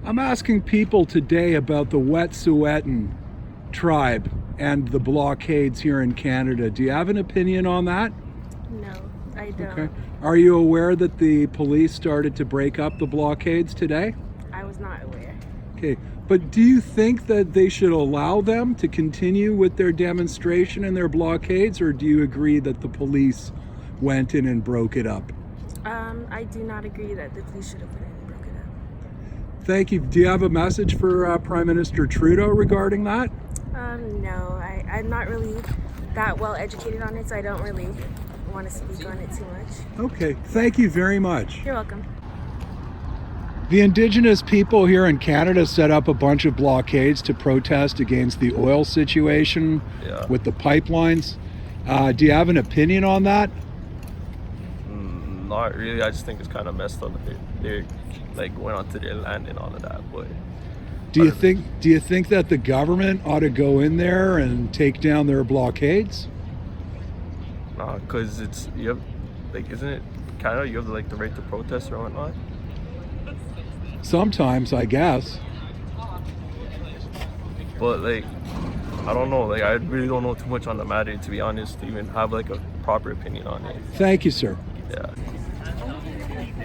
I'm asking people today about the Wet'suwet'en tribe and the blockades here in Canada. Do you have an opinion on that? No, I don't. Okay. Are you aware that the police started to break up the blockades today? I was not aware. Okay. But do you think that they should allow them to continue with their demonstration and their blockades, or do you agree that the police went in and broke it up? I do not agree that the police should have went in and broke it up. Thank you. Do you have a message for Prime Minister Trudeau regarding that? No, I'm not really that well educated on it, so I don't really want to speak on it too much. Okay. Thank you very much. You're welcome. The Indigenous people here in Canada set up a bunch of blockades to protest against the oil situation with the pipelines. Do you have an opinion on that? Not really. I just think it's kind of messed up. They're like going onto their land and all of that. But do you think that the government ought to go in there and take down their blockades? nah, because it's isn't it Canada? You have the right to protest or whatnot. Sometimes, I guess. But I don't know. I really don't know too much on the matter, to be honest, to even have a proper opinion on it. Thank you, sir. Yeah.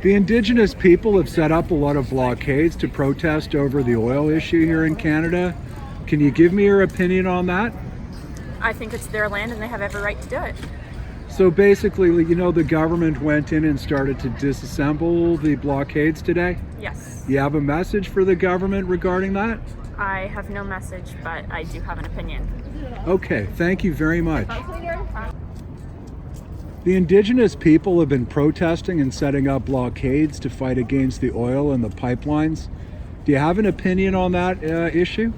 The Indigenous people have set up a lot of blockades to protest over the oil issue here in Canada. Can you give me your opinion on that? I think it's their land and they have every right to do it. So basically, the government went in and started to disassemble the blockades today? Yes. You have a message for the government regarding that? I have no message, but I do have an opinion. Okay, thank you very much. The Indigenous people have been protesting and setting up blockades to fight against the oil and the pipelines. Do you have an opinion on that issue?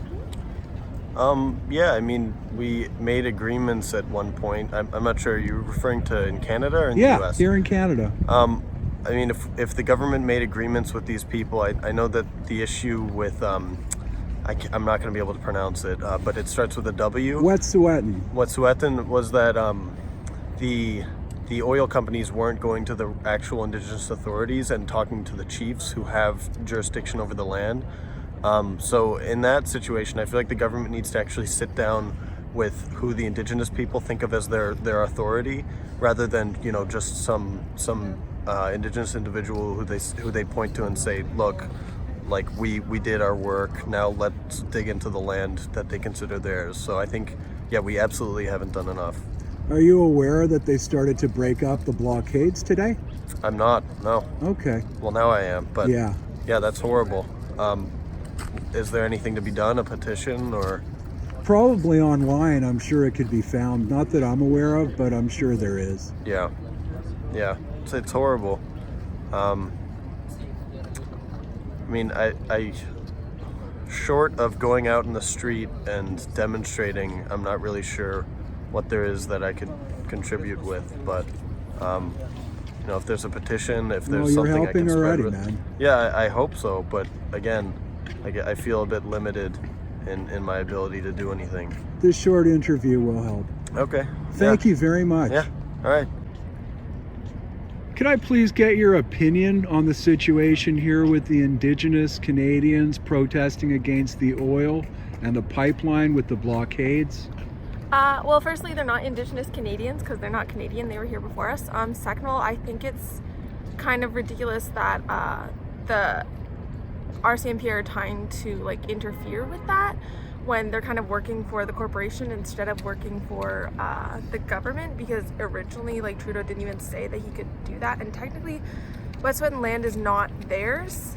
Yeah, I mean, we made agreements at one point. I'm not sure, are you referring to in Canada or in the US? Yeah, here in Canada. I mean, if the government made agreements with these people, I know that the issue with, I'm not going to be able to pronounce it, but it starts with a W. Wet'suwet'en. Wet'suwet'en was that the oil companies weren't going to the actual Indigenous authorities and talking to the chiefs who have jurisdiction over the land. So in that situation, I feel like the government needs to actually sit down with who the Indigenous people think of as their authority, rather than just some Indigenous individual who they point to and say, look, we did our work, now let's dig into the land that they consider theirs. So I think, yeah, we absolutely haven't done enough. Are you aware that they started to break up the blockades today? I'm not, no. Okay. Well, now I am, but yeah, that's horrible. Is there anything to be done, a petition or? Probably online, I'm sure it could be found. Not that I'm aware of, but I'm sure there is. Yeah, it's horrible. I mean, I short of going out in the street and demonstrating, I'm not really sure what there is that I could contribute with, but if there's a petition, if there's something I can spread with, man. Yeah, I hope so. But again, I feel a bit limited in my ability to do anything. This short interview will help. Okay. Thank you very much. Yeah. All right. Could I please get your opinion on the situation here with the Indigenous Canadians protesting against the oil and the pipeline with the blockades? Well, firstly, they're not Indigenous Canadians because they're not Canadian. They were here before us. Second of all, I think it's kind of ridiculous that the RCMP are trying to interfere with that when they're kind of working for the corporation instead of working for the government, because originally Trudeau didn't even say that he could do that, and technically Wet'suwet'en land is not theirs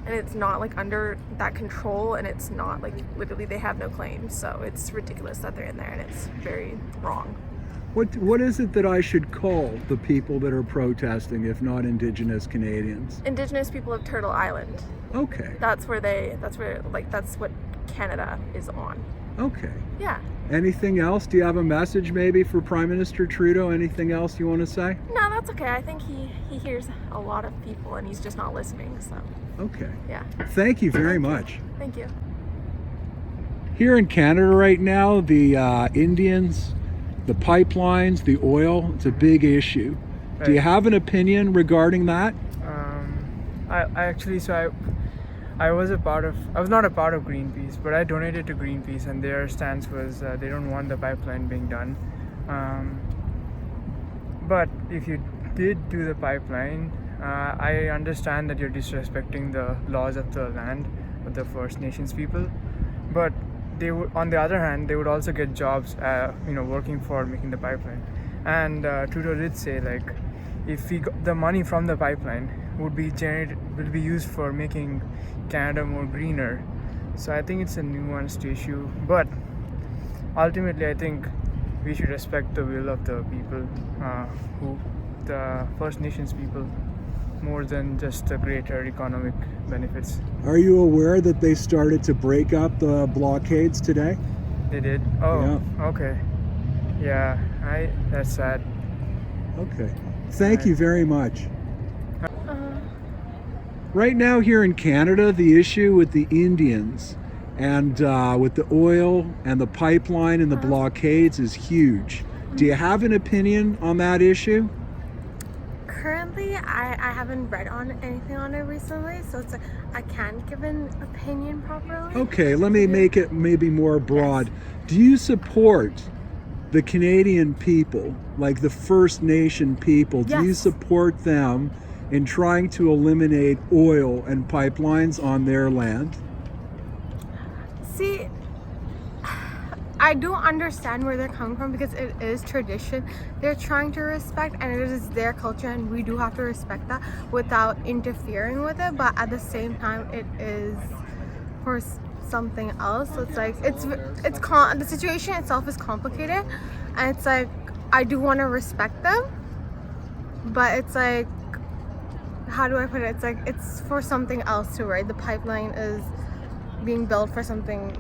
and it's not under that control, and it's not literally they have no claim. So it's ridiculous that they're in there, and it's very wrong. What is it that I should call the people that are protesting if not Indigenous Canadians? Indigenous people of Turtle Island. Okay. That's what Canada is on. Okay. Yeah. Anything else? Do you have a message maybe for Prime Minister Trudeau? Anything else you want to say? No, that's okay. I think he hears a lot of people and he's just not listening, so. Okay. Yeah. Thank you very much. Thank you. Here in Canada right now, the Indians, the pipelines, the oil, it's a big issue. Right. Do you have an opinion regarding that? I was not a part of Greenpeace, but I donated to Greenpeace, and their stance was they don't want the pipeline being done. But if you did do the pipeline, I understand that you're disrespecting the laws of the land of the First Nations people, but they would, on the other hand, they would also get jobs, working for making the pipeline. And Trudeau did say, like, if the money from the pipeline will be used for making Canada more greener. So I think it's a nuanced issue, but ultimately I think we should respect the will of the people, the First Nations people, more than just the greater economic benefits. Are you aware that they started to break up the blockades today? They did? Oh, yeah. Okay. Yeah, that's sad. Okay. Thank you very much. Right now here in Canada, the issue with the Indians and with the oil and the pipeline and the blockades is huge. Do you have an opinion on that issue? Currently, I haven't read on anything on it recently, so it's I can't give an opinion properly. Okay, let me make it maybe more broad. Yes. Do you support the Canadian people, like the First Nation people? Yes. Do you support them in trying to eliminate oil and pipelines on their land? See, I do understand where they're coming from because it is tradition. They're trying to respect, and it is their culture, and we do have to respect that without interfering with it. But at the same time, it is for something else. So it's like the situation itself is complicated, and it's like I do want to respect them, but it's like, how do I put it? It's like it's for something else too, right? The pipeline is being built for something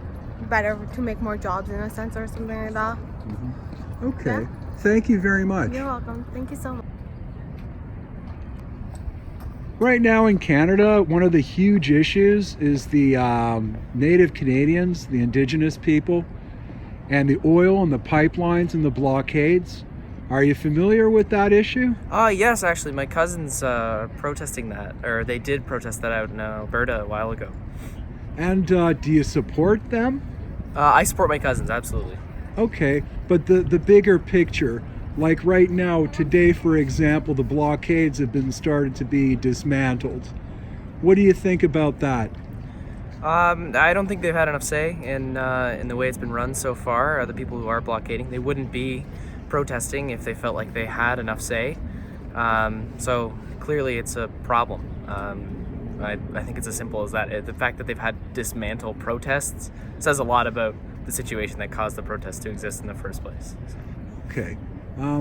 better, to make more jobs in a sense, or something like that. Mm-hmm. Okay. Yeah. Thank you very much. You're welcome. Thank you so much. Right now in Canada, one of the huge issues is the Native Canadians, the Indigenous people, and the oil and the pipelines and the blockades. Are you familiar with that issue? Yes, actually. My cousin's protesting that, or they did protest that out in Alberta a while ago. And do you support them? I support my cousins, absolutely. Okay, but the bigger picture, like right now, today, for example, the blockades have been started to be dismantled. What do you think about that? I don't think they've had enough say in the way it's been run so far. The people who are blockading, they wouldn't be protesting if they felt like they had enough say. So clearly it's a problem. I think it's as simple as that. The fact that they've had dismantle protests says a lot about the situation that caused the protests to exist in the first place. Okay.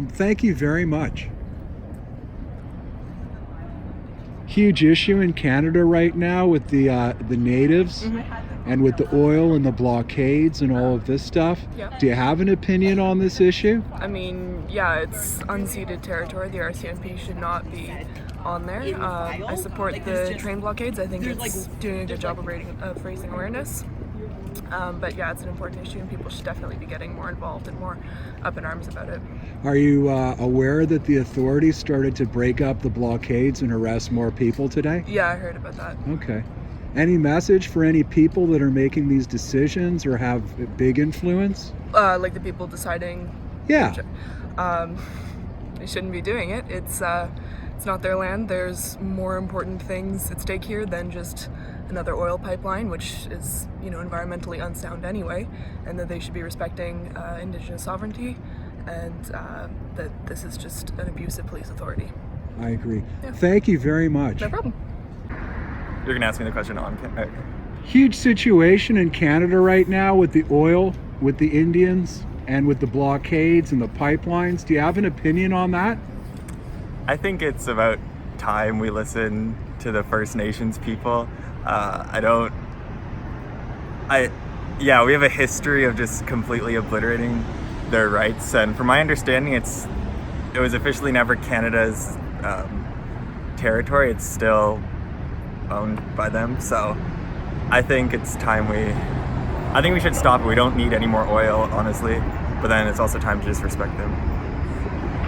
Thank you very much. Huge issue in Canada right now with the natives and with the oil and the blockades and all of this stuff. Yeah. Do you have an opinion on this issue? I mean, yeah, it's unceded territory. The RCMP should not be on there. I support the train blockades. I think it's doing a good job of raising awareness. But yeah, it's an important issue, and people should definitely be getting more involved and more up in arms about it. Are you aware that the authorities started to break up the blockades and arrest more people today? Yeah, I heard about that. Okay. Any message for any people that are making these decisions or have a big influence? Like the people deciding. Yeah. They shouldn't be doing it. It's not their land. There's more important things at stake here than just another oil pipeline, which is, environmentally unsound anyway, and that they should be respecting Indigenous sovereignty, and that this is just an abuse of police authority. I agree. Yeah. Thank you very much. No problem. You're gonna ask me the question on Huge situation in Canada right now with the oil, with the Indians, and with the blockades and the pipelines. Do you have an opinion on that? I think it's about time we listen to the First Nations people. We have a history of just completely obliterating their rights, and from my understanding, it was officially never Canada's territory. It's still owned by them, so I think it's time we should stop it. We don't need any more oil, honestly, but then it's also time to just respect them.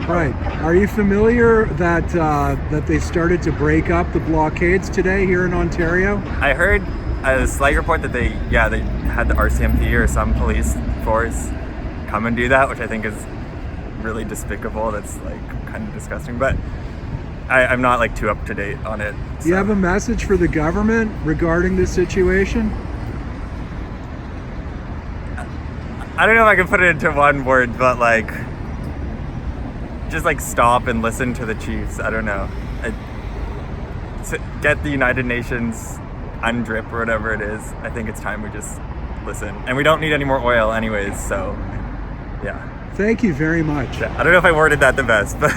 Right. Are you familiar that that they started to break up the blockades today here in Ontario? I heard a slight report that they had the RCMP or some police force come and do that, which I think is really despicable. That's like kind of disgusting, but I'm not like too up to date on it. Do you have a message for the government regarding this situation? I don't know if I can put it into one word, but like, just like stop and listen to the chiefs. I don't know. To get the United Nations UNDRIP or whatever it is. I think it's time we just listen. And we don't need any more oil anyways, so yeah. Thank you very much. Yeah, I don't know if I worded that the best, but